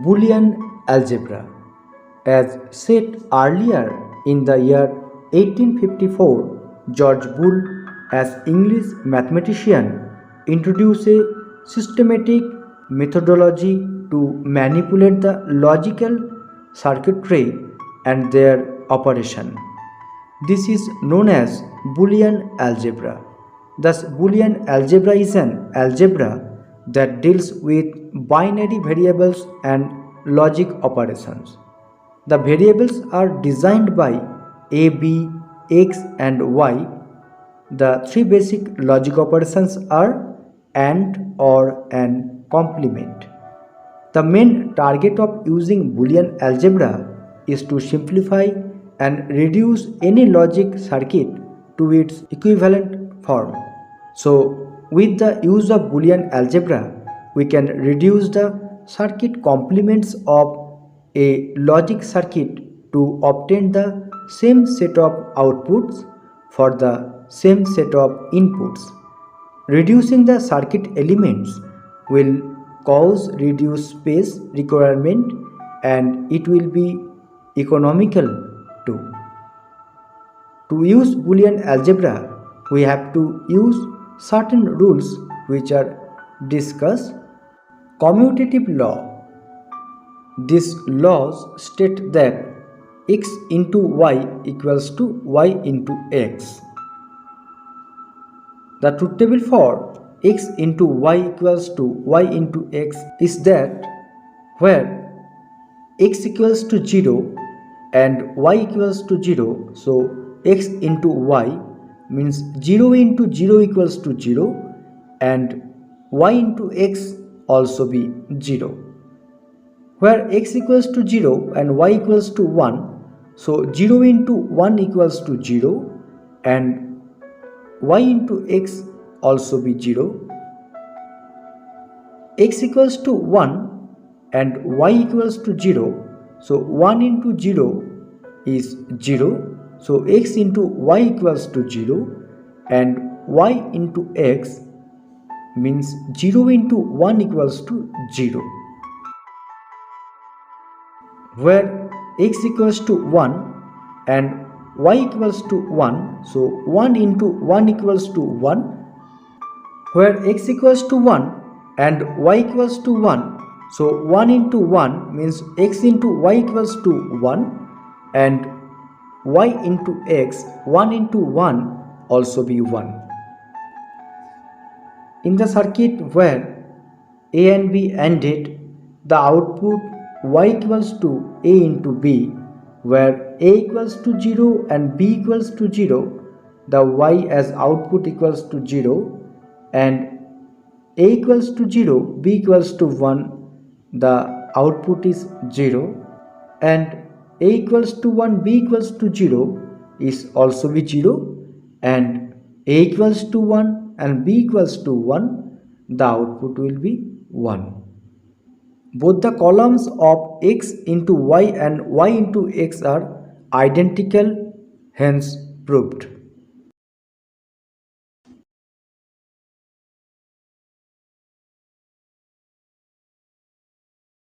Boolean algebra. As said earlier, in the year 1854, George Boole, as English mathematician, introduced a systematic methodology to manipulate the logical circuitry and their operation. This is known as Boolean algebra. Thus, Boolean algebra is an algebra that deals with binary variables and logic operations. The variables are designed by a, b, x and y. The three basic logic operations are AND, OR and complement. The main target of using Boolean algebra is to simplify and reduce any logic circuit to its equivalent form. So, with the use of Boolean algebra, we can reduce the circuit complements of a logic circuit to obtain the same set of outputs for the same set of inputs. Reducing the circuit elements will cause reduced space requirement and it will be economical too. To use Boolean algebra, we have to use certain rules which are discussed. Commutative law. These laws state that x into y equals to y into x. The truth table for x into y equals to y into x is that where x equals to 0 and y equals to 0, so x into y means 0 into 0 equals to 0 and y into x also be 0. Where x equals to 0 and y equals to 1, so 0 into 1 equals to 0 and y into x also be 0. X equals to 1 and y equals to 0, so 1 into 0 is 0. So x into y equals to 0 and y into x means 0 into 1 equals to 0. Where x equals to 1 and y equals to 1, so 1 into 1 equals to 1. Where x equals to 1 and y equals to 1, so 1 into 1 means x into y equals to 1 and y into x, 1 into 1 also be 1. In the circuit where a and b ANDed, the output y equals to a into b, where a equals to 0 and b equals to 0, the y as output equals to 0 and a equals to 0, b equals to 1, the output is 0 and a equals to 1, b equals to 0 is also be 0 and a equals to 1 and b equals to 1, the output will be 1. Both the columns of x into y and y into x are identical, hence proved.